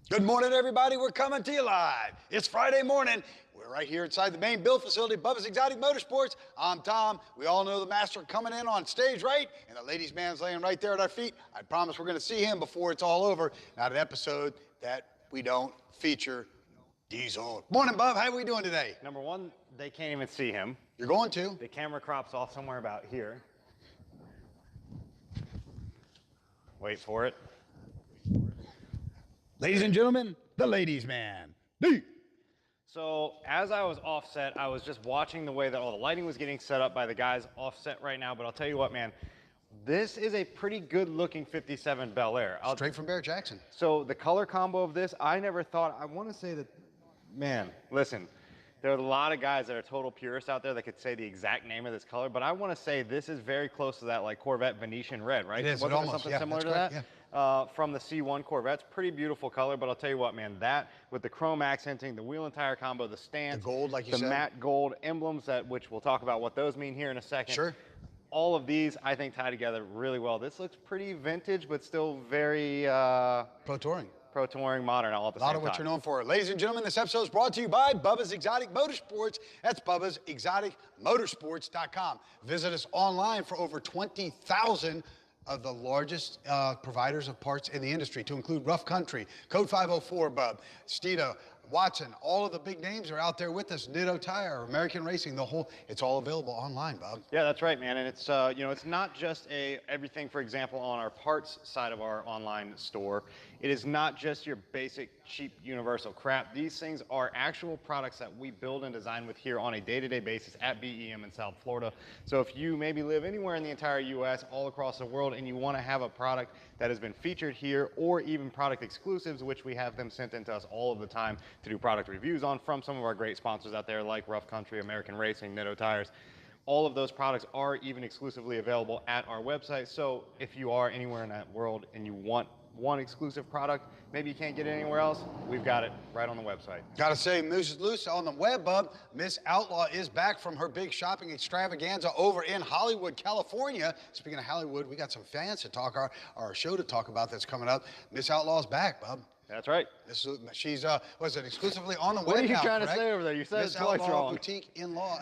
Good morning, everybody. We're coming to you live. It's Friday morning. We're right here inside the main build facility, Bubba's Exotic Motorsports. I'm Tom. We all know the master coming in on stage, right? And the ladies' man's laying right there at our feet. I promise we're going to see him before it's all over. Not an episode that we don't feature Diesel. Morning, Bub. How are we doing today? Number one, they can't even see him. You're going to? The camera crops off somewhere about here. Wait for it. Ladies and gentlemen, the ladies' man. D. So as I was offset, I was just watching the way that all the lighting was getting set up by the guys offset right now. But I'll tell you what, man, this is a pretty good looking 57 Bel Air. Straight from Barrett Jackson. So the color combo of this, I never thought, I want to say that, man, listen, there are a lot of guys that are total purists out there that could say the exact name of this color, but I want to say this is very close to that like Corvette Venetian red, right? It is, Wasn't almost, something yeah, similar to correct, that? yeah. From the C1 Corvettes, pretty beautiful color, but I'll tell you what, man, that with the chrome accenting, the wheel and tire combo, the stance, the gold, like you the said, matte gold emblems, that which we'll talk about what those mean here in a second. Sure. All of these, I think, tie together really well. This looks pretty vintage, but still very Pro Touring. Pro Touring, modern all at the same time. A lot of what you're known for. Ladies and gentlemen, this episode is brought to you by Bubba's Exotic Motorsports. That's Bubba's Exotic Motorsports.com. Visit us online for over 20,000 of the largest providers of parts in the industry, to include Rough Country, Code 504, Bub, Steeda, Watson. All of the big names are out there with us. Ditto Tire, American Racing, the whole, it's all available online, Bob. Yeah, that's right, man. And it's, you know, it's not just everything, for example, on our parts side of our online store. It is not just your basic, cheap, universal crap. These things are actual products that we build and design with here on a day-to-day basis at BEM in South Florida. So if you maybe live anywhere in the entire U.S., all across the world, and you want to have a product that has been featured here, or even product exclusives, which we have them sent into us all of the time to do product reviews on from some of our great sponsors out there like Rough Country, American Racing, Ditto Tires. All of those products are even exclusively available at our website. So if you are anywhere in that world and you want one exclusive product, maybe you can't get it anywhere else, we've got it right on the website. Gotta say, Moose is loose on the web, Bub. Miss Outlaw is back from her big shopping extravaganza over in Hollywood, California. Speaking of Hollywood, we got some fans to talk, our show to talk about that's coming up. Miss Outlaw's back, Bub. That's right. She's, was it exclusively on the web? What are you now, trying correct? to say over there? You said Miss it twice Outlaw wrong. Boutique in Law.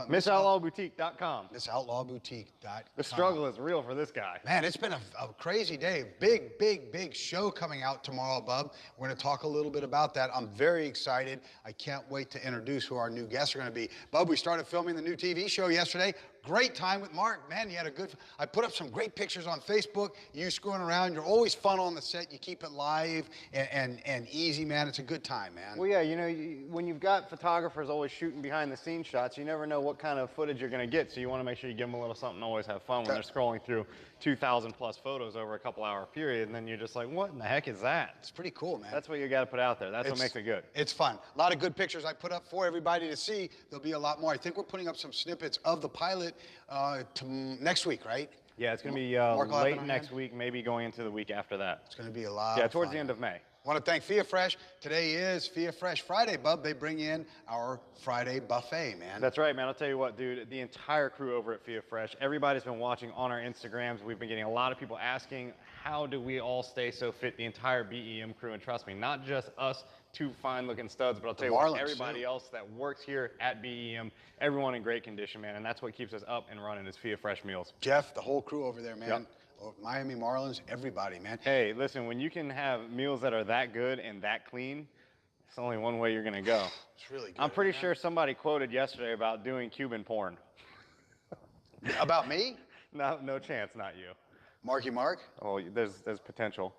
MissOutlawBoutique.com. MissOutlawBoutique.com. The struggle is real for this guy. Man, it's been a crazy day. Big show coming out tomorrow, Bub. We're going to talk a little bit about that. I'm very excited. I can't wait to introduce who our new guests are going to be. Bub, we started filming the new TV show yesterday. Great time with Mark. Man, you had a good, I put up some great pictures on Facebook. You screwing around. You're always fun on the set. You keep it live and easy, man. It's a good time, man. Well, yeah, you know, when you've got photographers always shooting behind the scenes shots, you never know what kind of footage you're going to get. So you want to make sure you give them a little something to always have fun when they're scrolling through 2,000 plus photos over a couple hour period. And then you're just like, what in the heck is that? It's pretty cool, man. That's what you got to put out there. That's what makes it good. It's fun. A lot of good pictures I put up for everybody to see. There'll be a lot more. I think we're putting up some snippets of the pilot next week, right? Yeah, it's going to be late next week, maybe going into the week after that. It's going to be a lot. Yeah, towards the end of May. I want to thank Fia Fresh. Today is Fia Fresh Friday, Bub. They bring in our Friday buffet, man. That's right, man. I'll tell you what, dude, the entire crew over at Fia Fresh, everybody's been watching on our Instagrams. We've been getting a lot of people asking, how do we all stay so fit, the entire BEM crew? And trust me, not just us two fine-looking studs, but I'll tell you what, everybody else that works here at BEM, everyone in great condition, man. And that's what keeps us up and running is Fia Fresh meals. Jeff, the whole crew over there, man. Yep. Miami Marlins, everybody, man. Hey, listen, when you can have meals that are that good and that clean, it's only one way you're going to go. It's really good. I'm pretty sure somebody quoted yesterday about doing Cuban porn. About me? No chance, not you. Marky Mark? Oh, there's potential.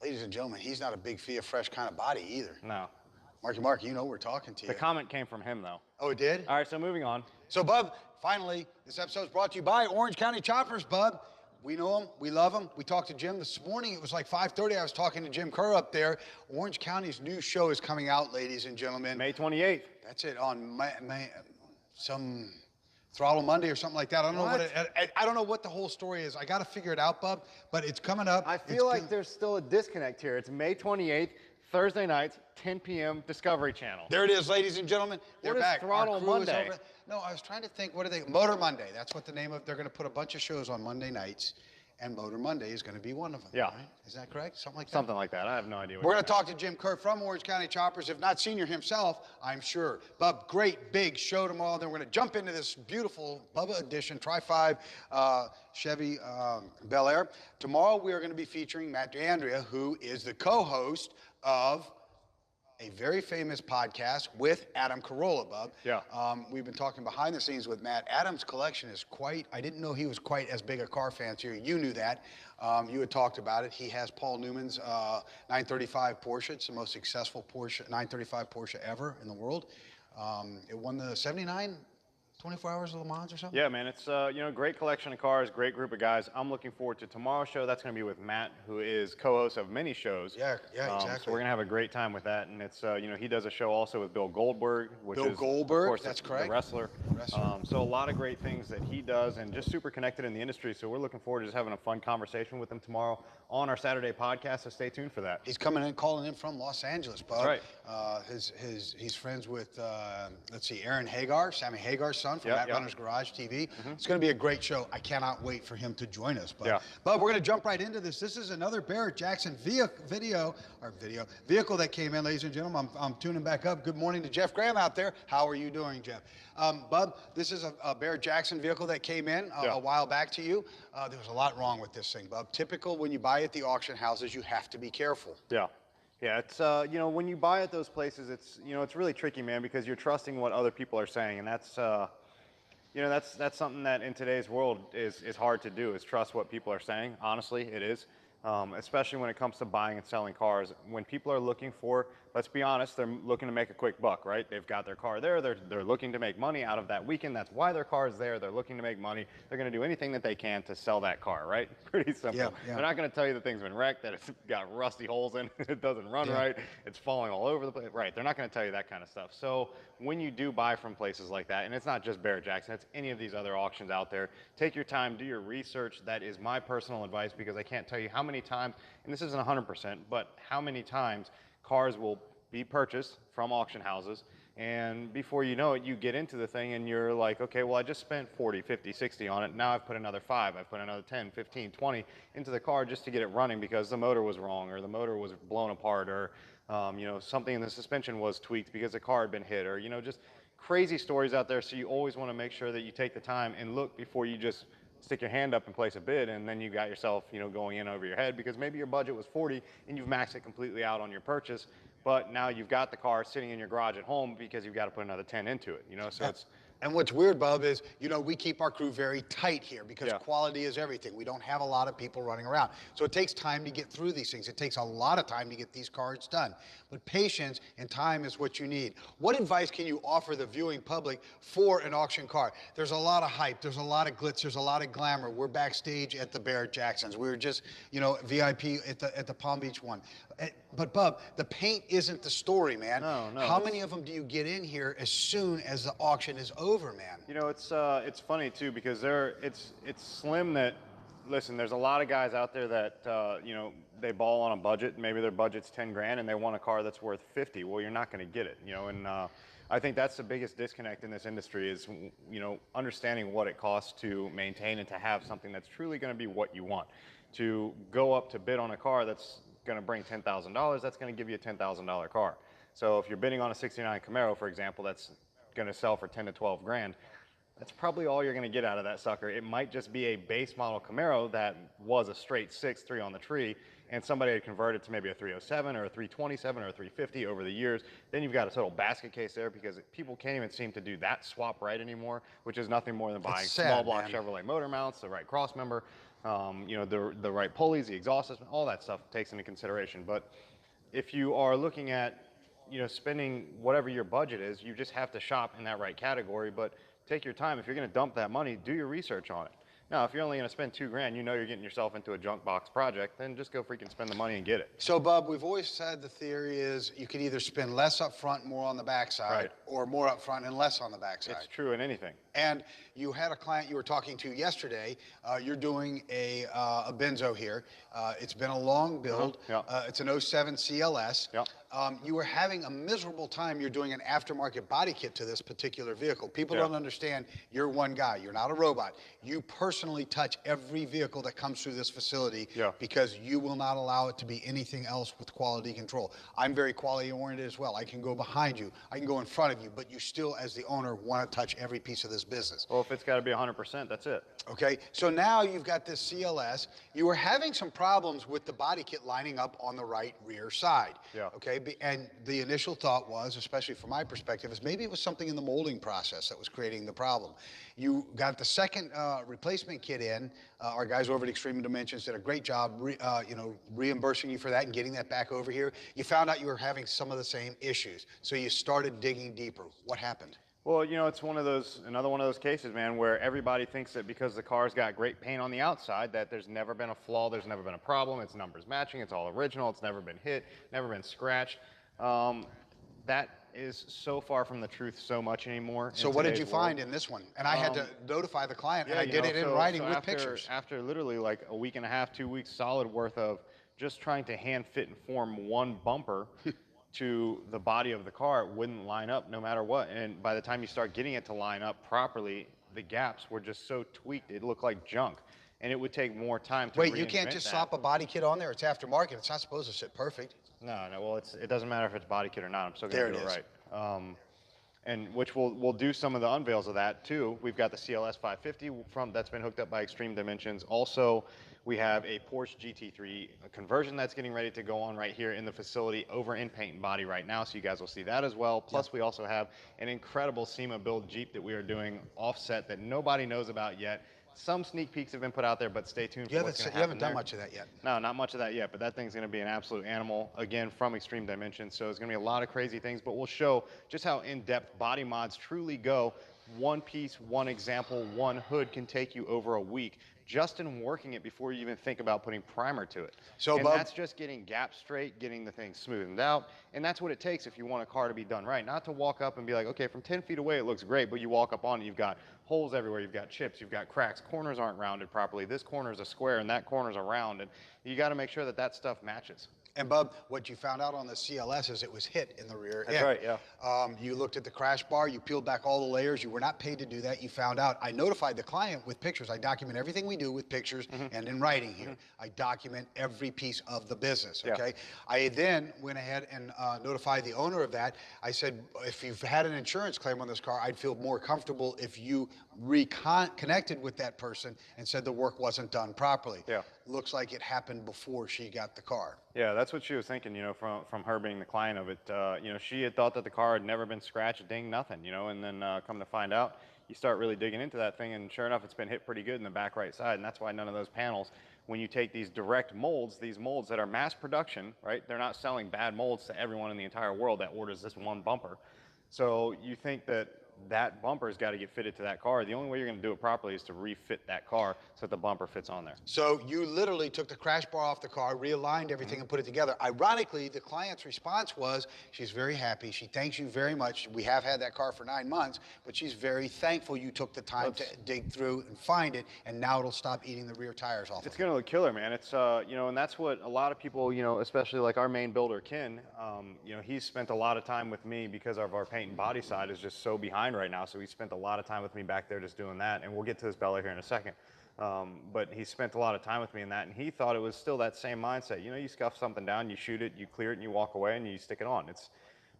Ladies and gentlemen, he's not a big Fia Fresh kind of body either. No. Marky Mark, you know we're talking to you. The comment came from him, though. Oh, it did? All right, so moving on. So, Bub, finally, this episode is brought to you by Orange County Choppers, Bub. We know them. We love them. We talked to Jim this morning. It was like 5:30. I was talking to Jim Kerr up there. Orange County's new show is coming out, ladies and gentlemen. May 28th. That's it, on some Throttle Monday or something like that. I don't know I don't know what the whole story is. I got to figure it out, Bub, but it's coming up. I feel like there's still a disconnect here. It's May 28th, Thursday nights, 10 p.m. Discovery Channel. There it is, ladies and gentlemen. They're back. Throttle Monday? No, I was trying to think, what are they? Motor Monday. That's what the name of, they're going to put a bunch of shows on Monday nights. and Motor Monday is going to be one of them. Yeah. Right? Is that correct? Something like that? Something like that. I have no idea. We're going to talk to Jim Kerr from Orange County Choppers, if not senior himself, I'm sure. Bub, great big show tomorrow. Then we're going to jump into this beautiful Bubba edition Tri-5 Chevy Bel Air. Tomorrow we are going to be featuring Matt D'Andrea, who is the co-host of a very famous podcast with Adam Carolla, Bub. Yeah. We've been talking behind the scenes with Matt. Adam's collection is quite, I didn't know he was quite as big a car fancier. You knew that. You had talked about it. He has Paul Newman's 935 Porsche. It's the most successful Porsche, 935 Porsche ever in the world. It won the 79 24 Hours of Le Mans or something? Yeah, man, it's great collection of cars, great group of guys. I'm looking forward to tomorrow's show. That's going to be with Matt, who is co-host of many shows. Yeah, exactly. So we're going to have a great time with that. And it's, he does a show also with Bill Goldberg, which Bill is, Goldberg, of course, that's the correct. wrestler. So a lot of great things that he does and just super connected in the industry. So we're looking forward to just having a fun conversation with him tomorrow on our Saturday podcast. So stay tuned for that. He's calling in from Los Angeles, Bub. That's right. He's friends with, let's see, Aaron Hagar, Sammy Hagar's son from Matt Runner's Garage TV. It's going to be a great show. I cannot wait for him to join us. But we're going to jump right into this. This is another Barrett Jackson vehicle that came in, ladies and gentlemen. I'm tuning back up. Good morning to Jeff Graham out there. How are you doing, Jeff? Bub, this is a Barrett Jackson vehicle that came in a while back to you. There was a lot wrong with this thing, Bub. Typical when you buy at the auction houses, you have to be careful. Yeah. Yeah, it's, when you buy at those places, it's, it's really tricky, man, because you're trusting what other people are saying. And that's, that's something that in today's world is hard to do, is trust what people are saying. Honestly, it is. Especially when it comes to buying and selling cars. When people are looking for, let's be honest, they're looking to make a quick buck, right? They've got their car there, they're looking to make money out of that weekend. That's why their car is there. They're looking to make money. They're going to do anything that they can to sell that car, right? Pretty simple. Yeah. They're not going to tell you the thing's been wrecked, that it's got rusty holes in it, it doesn't run right, it's falling all over the place. Right, they're not going to tell you that kind of stuff. So when you do buy from places like that, and it's not just Barrett Jackson, it's any of these other auctions out there, take your time, do your research. That is my personal advice, because I can't tell you how many times, and this isn't 100%, but how many times cars will be purchased from auction houses, and before you know it, you get into the thing and you're like, okay, well, I just spent 40, 50, 60 on it. Now I've put another 5, I've put another 10, 15, 20 into the car just to get it running because the motor was wrong, or the motor was blown apart, or something in the suspension was tweaked because the car had been hit, or just crazy stories out there. So you always want to make sure that you take the time and look before you just stick your hand up and place a bid, and then you got yourself, going in over your head, because maybe your budget was 40 and you've maxed it completely out on your purchase, but now you've got the car sitting in your garage at home because you've got to put another 10 into it, so it's... And what's weird, Bub, is, we keep our crew very tight here because quality is everything. We don't have a lot of people running around. So it takes time to get through these things. It takes a lot of time to get these cars done. But patience and time is what you need. What advice can you offer the viewing public for an auction car? There's a lot of hype. There's a lot of glitz. There's a lot of glamour. We're backstage at the Barrett Jacksons. We were just, VIP at the Palm Beach one. But, Bub, the paint isn't the story, man. No. How many of them do you get in here as soon as the auction is over, man? It's funny, too, because it's slim that, listen, there's a lot of guys out there that, they ball on a budget. Maybe their budget's 10 grand and they want a car that's worth 50. Well, you're not going to get it, and I think that's the biggest disconnect in this industry is, understanding what it costs to maintain and to have something that's truly going to be what you want. To go up to bid on a car that's going to bring $10,000, that's going to give you a $10,000 car. So if you're bidding on a 69 Camaro, for example, that's going to sell for 10 to 12 grand, that's probably all you're going to get out of that sucker. It might just be a base model Camaro that was a straight 6.3 on the tree, and somebody had converted to maybe a 307 or a 327 or a 350 over the years. Then you've got a total basket case there, because people can't even seem to do that swap right anymore, which is nothing more than buying small block Chevrolet motor mounts, the right cross member, the right pulleys, the exhaust system, all that stuff takes into consideration. But if you are looking at, spending whatever your budget is, you just have to shop in that right category. But take your time. If you're going to dump that money, do your research on it. Now, if you're only going to spend $2 grand, you're getting yourself into a junk box project, then just go freaking spend the money and get it. So, Bub, we've always said the theory is you can either spend less up front, more on the backside, or more up front and less on the backside. It's true in anything. And you had a client you were talking to yesterday. You're doing a Benzo here. It's been a long build. It's an '07 CLS. You were having a miserable time. You're doing an aftermarket body kit to this particular vehicle. People don't understand you're one guy. You're not a robot. You personally personally touch every vehicle that comes through this facility Yeah. because you will not allow it to be anything else with quality control. I'm very quality oriented as well. I can go behind you, I can go in front of you, but you still, as the owner, want to touch every piece of this business. Well, if it's got to be 100%, that's it. Okay, so now you've got this CLS. You were having some problems with the body kit lining up on the right rear side. Yeah. Okay, and the initial thought was, especially from my perspective, is maybe it was something in the molding process that was creating the problem. You got the second replacement kit in. Our guys over at Extreme Dimensions did a great job, reimbursing you for that and getting that back over here. You found out you were having some of the same issues, so you started digging deeper. What happened? Well, it's another one of those cases, man, where everybody thinks that because the car's got great paint on the outside, that there's never been a flaw, there's never been a problem, it's numbers matching, it's all original, it's never been hit, never been scratched. That is so far from the truth so much anymore. So what did you find in this one? And I had to notify the client, and I did it in writing with pictures. After literally like a week and a half, 2 weeks solid worth of just trying to hand fit and form one bumper to the body of the car, it wouldn't line up no matter what. And by the time you start getting it to line up properly, the gaps were just so tweaked, it looked like junk. And it would take more time to Wait, you can't just slap a body kit on there? It's aftermarket. It's not supposed to sit perfect. No, well, it doesn't matter if it's body kit or not. I'm still going to do it right. And which we'll do some of the unveils of that too. We've got the CLS 550 that's been hooked up by Extreme Dimensions. Also, we have a Porsche GT3 conversion that's getting ready to go on right here in the facility over in paint and body right now. So you guys will see that as well. Plus, we also have an incredible SEMA build Jeep that we are doing offset that nobody knows about yet. Some sneak peeks have been put out there, but stay tuned for what's going to happen. You haven't done much of that yet. No, not much of that yet, but that thing's going to be an absolute animal, again, from Extreme Dimensions. So it's going to be a lot of crazy things, but we'll show just how in-depth body mods truly go. One piece, one example, one hood can take you over a week just in working it before you even think about putting primer to it. So, and Bub, that's just getting gaps straight, getting the thing smoothened out, and that's what it takes if you want a car to be done right. Not to walk up and be like, okay, from 10 feet away it looks great, but you walk up on it, you've got holes everywhere, you've got chips, you've got cracks, corners aren't rounded properly, this corner's a square and that corner's a round, and you got to make sure that that stuff matches. And Bub, what you found out on the CLS is it was hit in the rear end. That's right, yeah. You looked at the crash bar, you peeled back all the layers, you were not paid to do that, you found out. I notified the client with pictures. I document everything we do with pictures and in writing here. I document every piece of the business, okay? I then went ahead and notified the owner of that. I said, if you've had an insurance claim on this car, I'd feel more comfortable if you reconnected with that person and said the work wasn't done properly. Yeah. Looks like it happened before she got the car. Yeah, that's what she was thinking, from her being the client of it. She had thought that the car had never been scratched, dinged, nothing, and then come to find out, you start really digging into that thing, and sure enough, it's been hit pretty good in the back right side, and that's why none of those panels, when you take these direct molds, these molds that are mass production, right, they're not selling bad molds to everyone in the entire world that orders this one bumper. So you think that that bumper's got to get fitted to that car. The only way you're going to do it properly is to refit that car so that the bumper fits on there. So you literally took the crash bar off the car, realigned everything, and put it together. Ironically, the client's response was, she's very happy. She thanks you very much. We have had that car for 9 months, but she's very thankful you took the time to dig through and find it, and now it'll stop eating the rear tires off. It's going to look killer, man. It's, and that's what a lot of people, especially like our main builder, Ken, he's spent a lot of time with me because of our paint and body side is just so behind right now. So he spent a lot of time with me back there just doing that. And we'll get to this Bella here in a second. But he spent a lot of time with me in that. And he thought it was still that same mindset. You scuff something down, you shoot it, you clear it, and you walk away and you stick it on. It's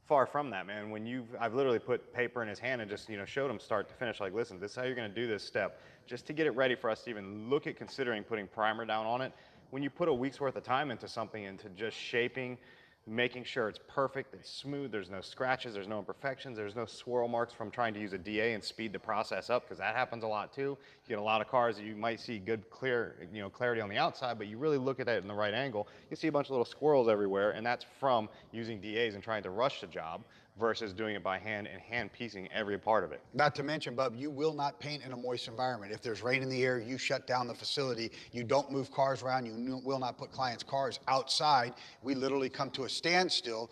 far from that, man. I've literally put paper in his hand and just, showed him start to finish, like, listen, this is how you're going to do this step. Just to get it ready for us to even look at considering putting primer down on it. When you put a week's worth of time into something, into just shaping, making sure it's perfect, it's smooth, there's no scratches, there's no imperfections, there's no swirl marks from trying to use a DA and speed the process up, because that happens a lot too. You get a lot of cars that you might see good, clear, clarity on the outside, but you really look at it in the right angle, you see a bunch of little squirrels everywhere, and that's from using DAs and trying to rush the job versus doing it by hand and hand piecing every part of it. Not to mention, Bub, you will not paint in a moist environment. If there's rain in the air, you shut down the facility. You don't move cars around. You will not put clients' cars outside. We literally come to a standstill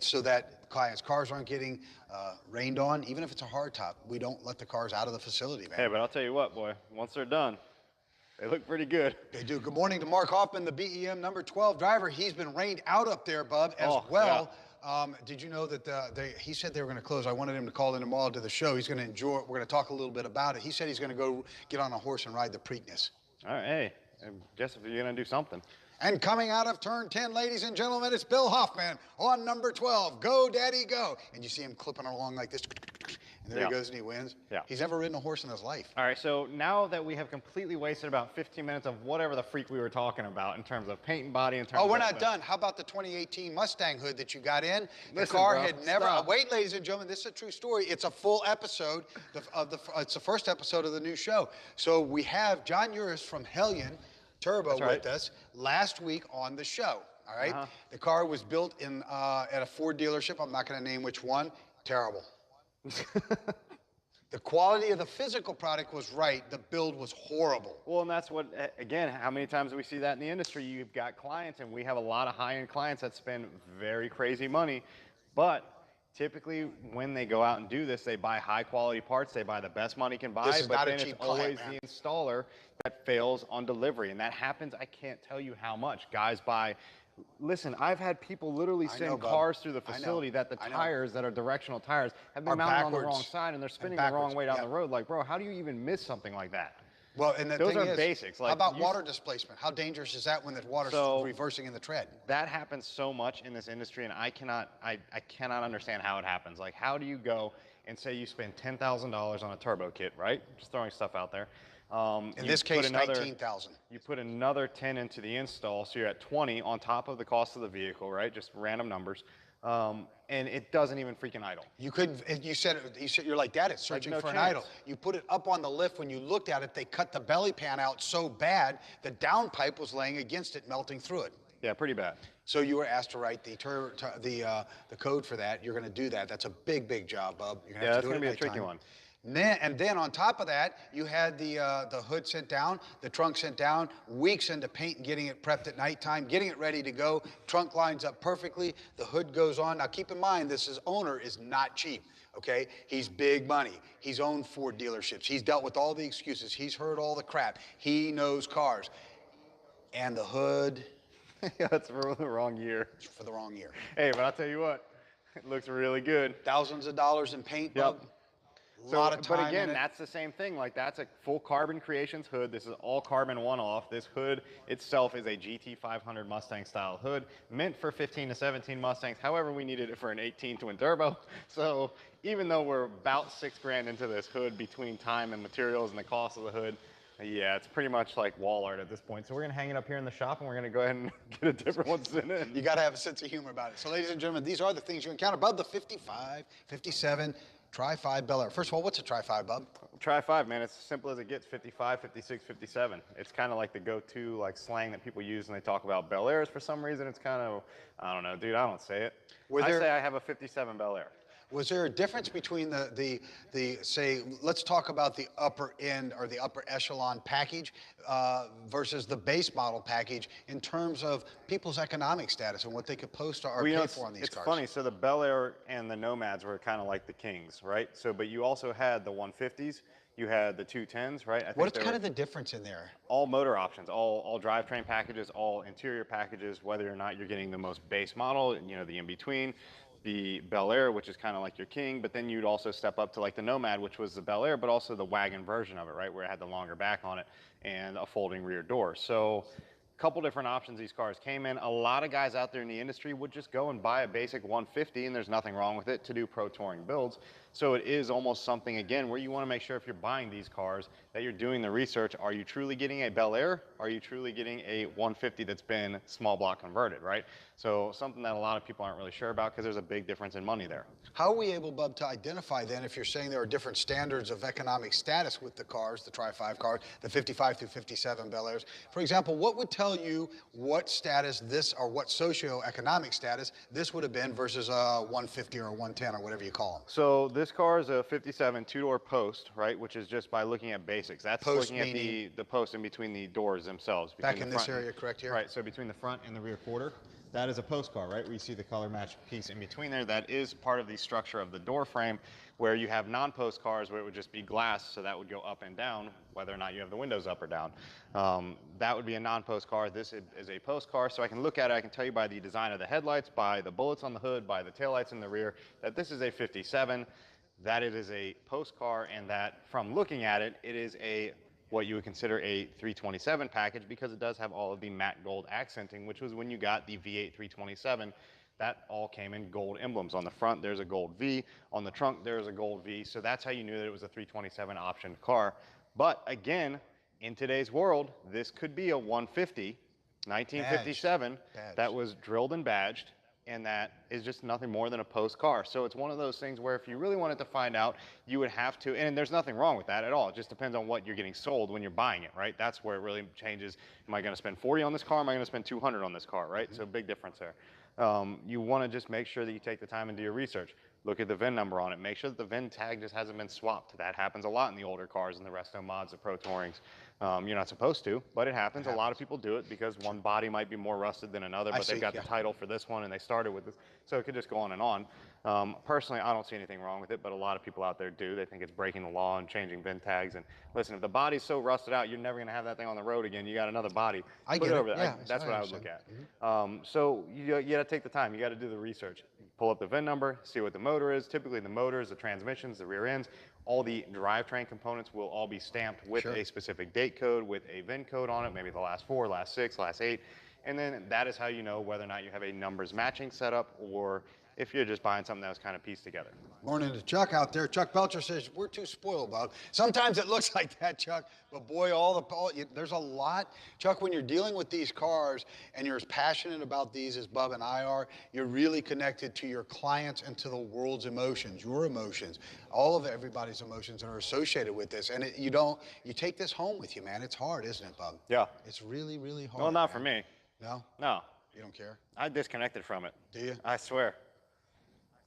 so that clients' cars aren't getting rained on. Even if it's a hard top, we don't let the cars out of the facility, man. Hey, but I'll tell you what, boy, once they're done, they look pretty good. They do. Good morning to Mark Hoffman, the BEM number 12 driver. He's been rained out up there, Bub, as well. Yeah. Did you know that he said they were going to close? I wanted him to call in tomorrow to the show. He's going to enjoy it. We're going to talk a little bit about it. He said he's going to go get on a horse and ride the Preakness. All right, hey, I guess if you're going to do something. And coming out of turn 10, ladies and gentlemen, it's Bill Hoffman on number 12. Go, Daddy, go. And you see him clipping along like this. And there he goes and he wins. Yeah. He's never ridden a horse in his life. All right, so now that we have completely wasted about 15 minutes of whatever the freak we were talking about in terms of paint and body, in terms Oh, we're of not done. How about the 2018 Mustang hood that you got in? The Listen, car bro, had never. stop. Wait, ladies and gentlemen, this is a true story. It's a full episode it's the first episode of the new show. So we have John Uris from Hellion Turbo with us last week on the show. All right. The car was built in at a Ford dealership. I'm not going to name which one. Terrible. The quality of the physical product was right. The build was horrible. Well, and that's what, again, how many times do we see that in the industry? You've got clients, and we have a lot of high-end clients that spend very crazy money, but typically when they go out and do this, they buy high-quality parts, they buy the best money can buy, but then it's always the installer that fails on delivery, and that happens, I can't tell you how much. Guys buy. Listen, I've had people literally send cars through the facility that the tires that are directional tires have been mounted on the wrong side and they're spinning the wrong way down the road. Like, bro, how do you even miss something like that? Well, and the those thing are is, basics. Like, how about water displacement? How dangerous is that when the water's reversing in the tread? That happens so much in this industry, and I cannot understand how it happens. Like, how do you go and say you spend $10,000 on a turbo kit, right? Just throwing stuff out there. In this case, 19,000. You put another 10 into the install, so you're at 20 on top of the cost of the vehicle, right? Just random numbers. And it doesn't even freaking idle. You couldn't. You said you're like, Dad, it's searching for an idle. You put it up on the lift. When you looked at it, they cut the belly pan out so bad the downpipe was laying against it, melting through it. Yeah, pretty bad. So you were asked to write the code for that. You're going to do that. That's a big, big job, Bub. You're Yeah, that's going to be a tricky one. And then on top of that, you had the hood sent down, the trunk sent down, weeks into paint and getting it prepped at nighttime, getting it ready to go. Trunk lines up perfectly. The hood goes on. Now keep in mind, this owner is not cheap. Okay, he's big money. He's owned Ford dealerships. He's dealt with all the excuses. He's heard all the crap. He knows cars. And the hood. Yeah, that's for the wrong year. It's for the wrong year. Hey, but I'll tell you what, it looks really good. Thousands of dollars in paint, Bub. A lot of time. But again, that's the same thing. Like, that's a full Carbon Creations hood. This is all carbon one-off. This hood itself is a GT500 Mustang style hood, meant for 15 to 17 Mustangs. However, we needed it for an 18 twin turbo. So even though we're about $6,000 into this hood between time and materials and the cost of the hood, yeah, it's pretty much like wall art at this point. So we're going to hang it up here in the shop, and we're going to go ahead and get a different one sent in. You got to have a sense of humor about it. So ladies and gentlemen, these are the things you encounter. Bub, the 55, 57, Tri-5 Bel Air. First of all, what's a Tri-5, Bub? Tri-5, man, it's as simple as it gets, 55, 56, 57. It's kind of like the go-to like slang that people use when they talk about Bel Airs. For some reason, it's kind of, I don't know, dude, I don't say it. I say I have a 57 Bel Air. Was there a difference between say, let's talk about the upper end or the upper echelon package versus the base model package in terms of people's economic status and what they could post or pay for on these cars? It's funny, so the Bel Air and the Nomads were kind of like the kings, right? So, but you also had the 150s, you had the 210s, right? What's kind of the difference in there? All motor options, all drivetrain packages, all interior packages, whether or not you're getting the most base model, you know, the in-between. The Bel Air, which is kind of like your king, but then you'd also step up to like the Nomad, which was the Bel Air, but also the wagon version of it, right, where it had the longer back on it and a folding rear door. So a couple different options these cars came in. A lot of guys out there in the industry would just go and buy a basic 150, and there's nothing wrong with it, to do pro touring builds. So it is almost something, again, where you want to make sure if you're buying these cars that you're doing the research. Are you truly getting a Bel Air? Are you truly getting a 150 that's been small block converted, right? So something that a lot of people aren't really sure about because there's a big difference in money there. How are we able, Bub, to identify then if you're saying there are different standards of economic status with the cars, the Tri-5 cars, the 55 through 57 Bel Airs? For example, what would tell you what status this or what socioeconomic status this would have been versus a 150 or a 110 or whatever you call them? So this car is a 57 two-door post, right, which is just by looking at basics. That's post looking at the post in between the doors themselves. Back in this area, correct here? Right, so between the front and the rear quarter. That is a post car, right? Where you see the color match piece in between there. That is part of the structure of the door frame, where you have non-post cars where it would just be glass, so that would go up and down, whether or not you have the windows up or down. That would be a non-post car. This is a post car, so I can look at it. I can tell you by the design of the headlights, by the bullets on the hood, by the taillights in the rear, that this is a 57, that it is a post car, and that from looking at it, it is a what you would consider a 327 package, because it does have all of the matte gold accenting, which was when you got the V8 327. That all came in gold emblems. On the front, there's a gold V. On the trunk, there's a gold V. So that's how you knew that it was a 327 optioned car. But again, in today's world, this could be a 150, 1957, Badged. that was drilled and badged, and that is just nothing more than a post car. So it's one of those things where if you really wanted to find out, you would have to, and there's nothing wrong with that at all. It just depends on what you're getting sold when you're buying it, right? That's where it really changes. Am I gonna spend 40 on this car? Am I gonna spend 200 on this car, right? So big difference there. You wanna just make sure that you take the time and do your research. Look at the VIN number on it. Make sure that the VIN tag just hasn't been swapped. That happens a lot in the older cars and the Resto Mods, the Pro Tourings. You're not supposed to, but it happens. A lot of people do it because one body might be more rusted than another, but they've got the title for this one and they started with this. So it could just go on and on. Personally, I don't see anything wrong with it, but a lot of people out there do. They think it's breaking the law and changing VIN tags. And listen, if the body's so rusted out, you're never going to have that thing on the road again. You got another body. I Put get it it. over there. Yeah, That's I what I would look understand. at. So you got to take the time. You got to do the research. Pull up the VIN number, see what the motor is. Typically the motors, the transmissions, the rear ends, all the drivetrain components will all be stamped with a specific date code, with a VIN code on it, maybe the last 4, last 6, last 8. And then that is how you know whether or not you have a numbers matching setup, or if you're just buying something that was kind of pieced together. Morning to Chuck out there. Chuck Belcher says, we're too spoiled, Bob. Sometimes it looks like that, Chuck, but boy, there's a lot. Chuck, when you're dealing with these cars and you're as passionate about these as Bub and I are, you're really connected to your clients and to the world's emotions, your emotions, all of everybody's emotions that are associated with this. And you take this home with you, man. It's hard, isn't it, Bub? Yeah. It's really, really hard. Well, not for me. No? No. You don't care? I disconnected from it. Do you? I swear.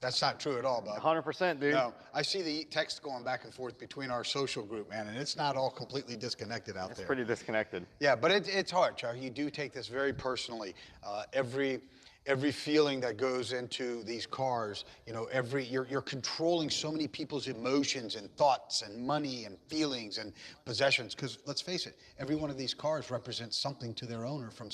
That's not true at all, Bob. 100%, dude. No, I see the text going back and forth between our social group, man, and it's not all completely disconnected out there. It's pretty disconnected. Yeah, but it's hard, Chuck. You do take this very personally. Every feeling that goes into these cars, you know, you're controlling so many people's emotions and thoughts and money and feelings and possessions. Because let's face it, every one of these cars represents something to their owner from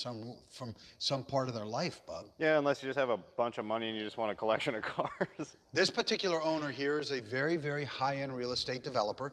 some part of their life, Bub. Yeah, unless you just have a bunch of money and you just want a collection of cars. This particular owner here is a very, very high-end real estate developer.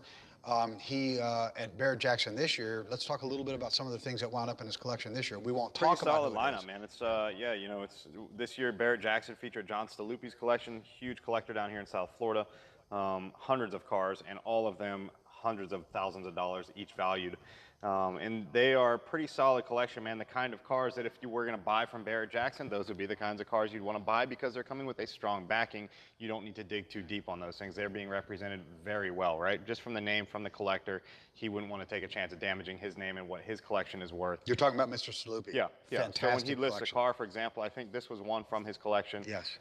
He at Barrett-Jackson this year. Let's talk a little bit about some of the things that wound up in his collection this year. We won't talk about solid lineup, man. It's yeah, you know, it's this year Barrett-Jackson featured John Staluppi's collection, huge collector down here in South Florida. Hundreds of cars, and all of them hundreds of thousands of dollars each valued. And they are a pretty solid collection, man. The kind of cars that if you were going to buy from Barrett-Jackson, those would be the kinds of cars you'd want to buy, because they're coming with a strong backing. You don't need to dig too deep on those things. They're being represented very well, right? Just from the name, from the collector, he wouldn't want to take a chance of damaging his name and what his collection is worth. You're talking about Mr. Staluppi. Yeah, yeah. Fantastic So when he lists collection. a car, for example, I think this was one from his collection. Yes.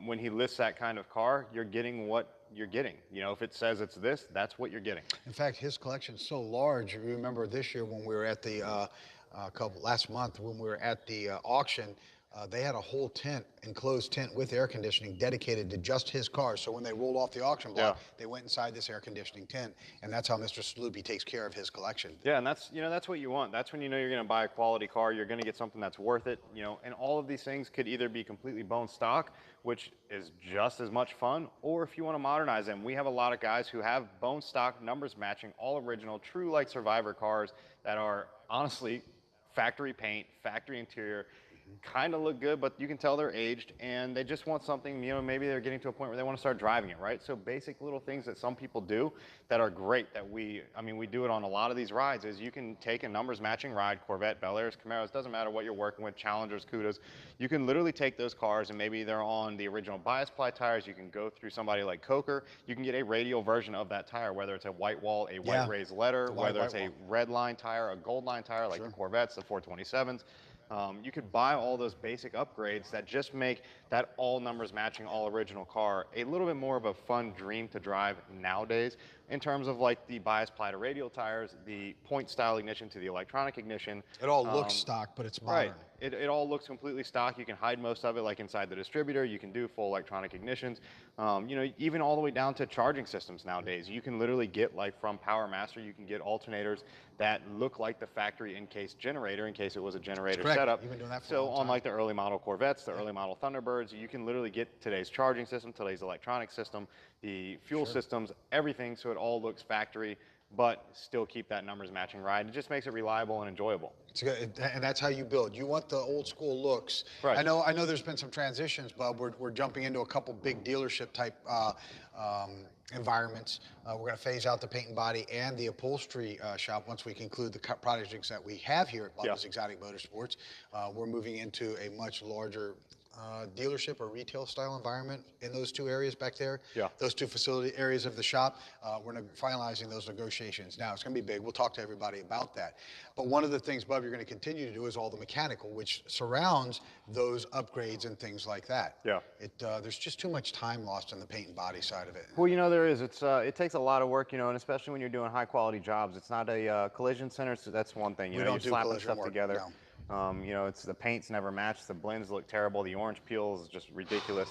When he lists that kind of car, you're getting what you're getting. You know, if it says it's this, that's what you're getting. In fact, his collection's so large. You remember this year when we were at the last month when we were at the auction, they had a whole tent, enclosed tent with air conditioning dedicated to just his cars. So when they rolled off the auction block, they went inside this air conditioning tent, and that's how Mr. Staluppi takes care of his collection. Yeah, and that's, you know, that's what you want. That's when you know you're going to buy a quality car. You're going to get something that's worth it. You know, and all of these things could either be completely bone stock, which is just as much fun, or if you want to modernize them. We have a lot of guys who have bone stock, numbers matching, all original, true like Survivor cars that are honestly factory paint, factory interior, kind of look good, but you can tell they're aged, and they just want something, you know, maybe they're getting to a point where they want to start driving it, right? So basic little things that some people do that are great, that we do it on a lot of these rides, is you can take a numbers matching ride, Corvette, Bel Airs, Camaros, doesn't matter what you're working with, Challengers, Cudas, you can literally take those cars and maybe they're on the original bias ply tires, you can go through somebody like Coker, you can get a radial version of that tire, whether it's a white wall, a white raised letter, whether it's a red line tire, a gold line tire like the Corvettes, the 427s. You could buy all those basic upgrades that just make that all numbers matching, all original car a little bit more of a fun dream to drive nowadays. in terms of like the bias ply to radial tires, the point style ignition to the electronic ignition. It all looks stock, but it's modern. Right. It all looks completely stock. You can hide most of it, like inside the distributor. You can do full electronic ignitions. You know, even all the way down to charging systems nowadays. You can literally get, like from Power Master, you can get alternators that look like the factory encased generator, in case it was a generator setup. You've been doing that for a So long on time. like the early model Corvettes, the early model Thunderbirds, you can literally get today's charging system, today's electronic system, the fuel systems, everything, so it all looks factory, but still keep that numbers matching ride. It just makes it reliable and enjoyable. It's good, and that's how you build. You want the old school looks. Right. I know. There's been some transitions, Bub. We're jumping into a couple big dealership type environments. We're going to phase out the paint and body and the upholstery shop once we conclude the projects that we have here at Bubba's Exotic Motorsports. We're moving into a much larger dealership or retail style environment in those two areas back there. Yeah. Those two facility areas of the shop. We're finalizing those negotiations now. It's going to be big. We'll talk to everybody about that. But one of the things, Bub, you're going to continue to do is all the mechanical, which surrounds those upgrades and things like that. Yeah. There's just too much time lost on the paint and body side of it. Well, you know, there is. It takes a lot of work, you know, and especially when you're doing high quality jobs. It's not a collision center, so that's one thing. You know, don't you're do slapping collision stuff work, together. no. You know, the paints never match. The blends look terrible. The orange peel is just ridiculous.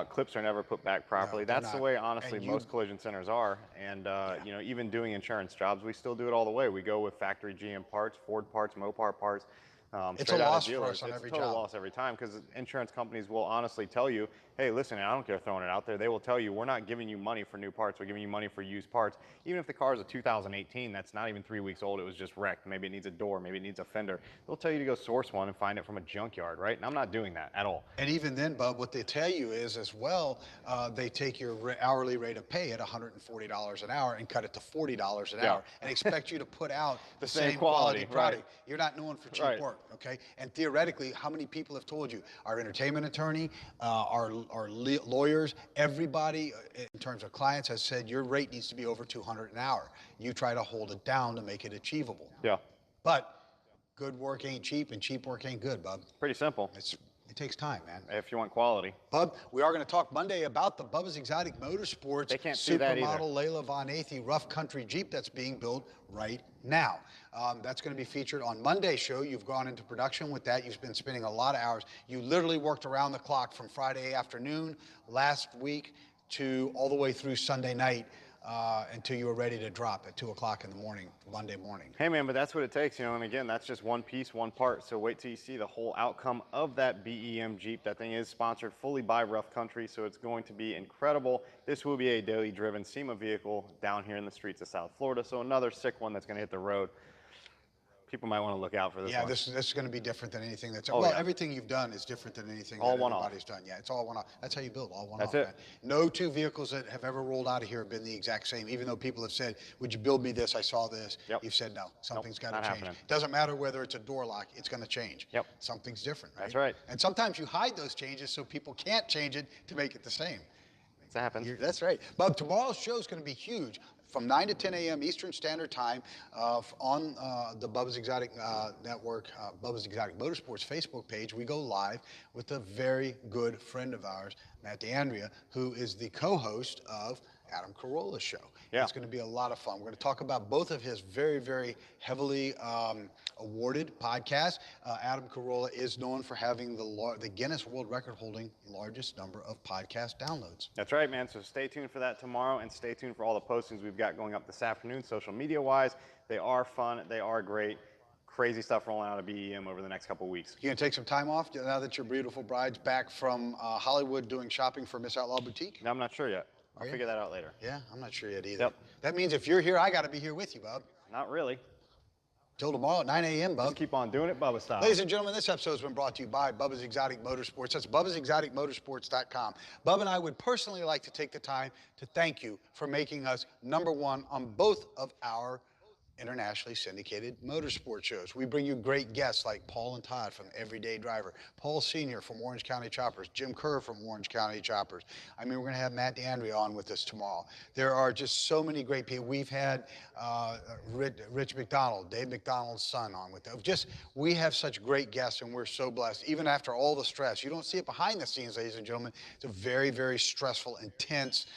Clips are never put back properly. they're That's the not. way, honestly, And most collision centers are. And, you know, even doing insurance jobs, we still do it all the way. We go with factory GM parts, Ford parts, Mopar parts. It's straight a out of loss for dealers. us on every It's a total job. loss every time, because insurance companies will honestly tell you, hey, listen, I don't care throwing it out there. They will tell you, we're not giving you money for new parts. We're giving you money for used parts. Even if the car is a 2018, that's not even 3 weeks old. It was just wrecked. Maybe it needs a door. Maybe it needs a fender. They'll tell you to go source one and find it from a junkyard, right? And I'm not doing that at all. And even then, Bub, what they tell you is as well, they take your hourly rate of pay at $140 an hour and cut it to $40 an hour and expect you to put out the same quality product. right. You're not known for cheap Right. work, okay? And theoretically, how many people have told you? Our entertainment attorney, our lawyers, everybody in terms of clients has said your rate needs to be over $200 an hour. You try to hold it down to make it achievable. Yeah. But good work ain't cheap and cheap work ain't good, Bub. Pretty simple. It takes time, man. If you want quality. Bub, we are going to talk Monday about the Bubba's Exotic Motorsports They can't see that either. Supermodel Layla Von Athey rough country Jeep that's being built right now. That's going to be featured on Monday's show. You've gone into production with that. You've been spending a lot of hours. You literally worked around the clock from Friday afternoon last week to all the way through Sunday night until you were ready to drop at 2 o'clock in the morning, Monday morning. Hey man, but that's what it takes, you know, and again, that's just one piece, one part. So wait till you see the whole outcome of that BEM Jeep. That thing is sponsored fully by Rough Country, so it's going to be incredible. This will be a daily driven SEMA vehicle down here in the streets of South Florida. So another sick one that's going to hit the road. People might want to look out for this one. Yeah, this is going to be different than anything that's... Oh, well, yeah. everything you've done is different than anything All that one-off. anybody's done. Yeah, it's all one-off. That's how you build, all one-off. That's it. Man. No two vehicles that have ever rolled out of here have been the exact same, even though people have said, would you build me this? I saw this. Yep. You've said no. Something's got not to change. happening. Doesn't matter whether it's a door lock, it's going to change. Yep. Something's different, right? That's right. And sometimes you hide those changes so people can't change it to make it the same. It happens. That's right. But tomorrow's show is going to be huge. From 9 to 10 a.m. Eastern Standard Time on the Bubba's Exotic Network, Bubba's Exotic Motorsports Facebook page, we go live with a very good friend of ours, Matt D'Andrea, who is the co-host of Adam Carolla's show. Yeah. It's going to be a lot of fun. We're going to talk about both of his very, very heavily awarded podcasts. Adam Carolla is known for having the Guinness World Record holding largest number of podcast downloads. That's right, man. So stay tuned for that tomorrow, and stay tuned for all the postings we've got going up this afternoon, social media-wise. They are fun. They are great. Crazy stuff rolling out of BEM over the next couple weeks. You going to take some time off now that your beautiful bride's back from Hollywood doing shopping for Miss Outlaw Boutique? I'm not sure yet. I'll figure that out later. Yeah, I'm not sure yet either. Yep. That means if you're here, I got to be here with you, Bub. Not really. Till tomorrow at 9 a.m., Bub. Just keep on doing it, Bubba style. Ladies and gentlemen, this episode has been brought to you by Bubba's Exotic Motorsports. That's Bubba'sExoticMotorsports.com. Bub and I would personally like to take the time to thank you for making us #1 on both of our internationally syndicated motorsport shows. We bring you great guests like Paul and Todd from Everyday Driver, Paul Sr. from Orange County Choppers, Jim Kerr from Orange County Choppers. I mean, we're going to have Matt D'Andrea on with us tomorrow. There are just so many great people. We've had Rich McDonald, Dave McDonald's son on with us. We have such great guests, and we're so blessed. Even after all the stress, you don't see it behind the scenes, ladies and gentlemen. It's a very, very stressful, intense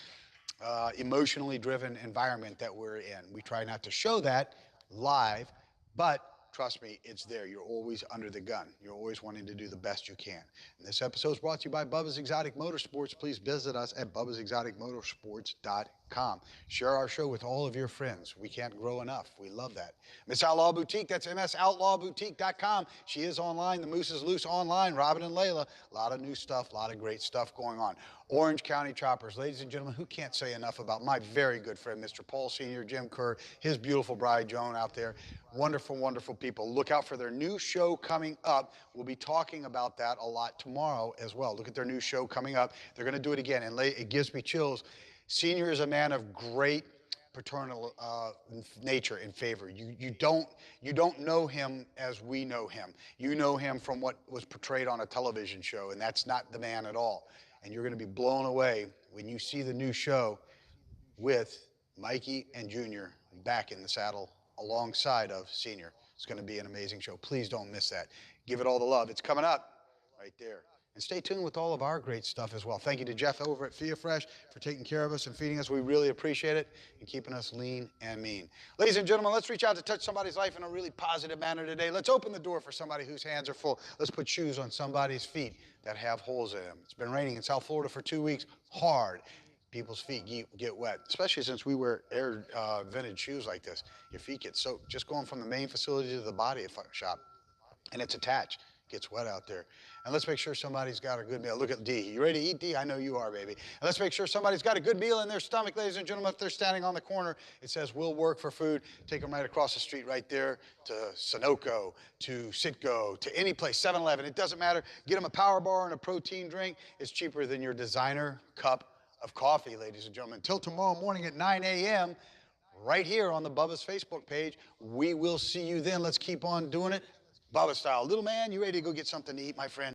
emotionally driven environment that we're in. We try not to show that live, but trust me, it's there. You're always under the gun. You're always wanting to do the best you can. And this episode is brought to you by Bubba's Exotic Motorsports. Please visit us at bubbasexoticmotorsports.com. Share our show with all of your friends. We can't grow enough. We love that. Miss Outlaw Boutique, that's msoutlawnboutique.com. She is online. The Moose is loose online. Robin and Layla, a lot of new stuff, a lot of great stuff going on. Orange County Choppers. Ladies and gentlemen, who can't say enough about my very good friend, Mr. Paul Sr., Jim Kerr, his beautiful bride, Joan, out there. Wonderful, wonderful people. Look out for their new show coming up. We'll be talking about that a lot tomorrow as well. Look at their new show coming up. They're going to do it again, and it gives me chills. Senior is a man of great paternal nature and favor. You don't know him as we know him. You know him from what was portrayed on a television show, and that's not the man at all. And you're going to be blown away when you see the new show with Mikey and Junior back in the saddle alongside of Senior. It's going to be an amazing show. Please don't miss that. Give it all the love. It's coming up right there. And stay tuned with all of our great stuff as well. Thank you to Jeff over at FIAFresh for taking care of us and feeding us. We really appreciate it and keeping us lean and mean. Ladies and gentlemen, let's reach out to touch somebody's life in a really positive manner today. Let's open the door for somebody whose hands are full. Let's put shoes on somebody's feet that have holes in them. It's been raining in South Florida for 2 weeks, hard. People's feet get wet, especially since we wear air vented shoes like this. Your feet get soaked. Just going from the main facility to the body shop, and it's attached. Gets wet out there. And let's make sure somebody's got a good meal. Look at D. You ready to eat, D? I know you are, baby. And let's make sure somebody's got a good meal in their stomach, ladies and gentlemen. If they're standing on the corner, it says, we'll work for food. Take them right across the street right there to Sunoco, to Citgo, to any place, 7-Eleven. It doesn't matter. Get them a power bar and a protein drink. It's cheaper than your designer cup of coffee, ladies and gentlemen. Until tomorrow morning at 9 a.m., right here on the Bubba's Facebook page. We will see you then. Let's keep on doing it Bubba style. Little man, you ready to go get something to eat, my friend?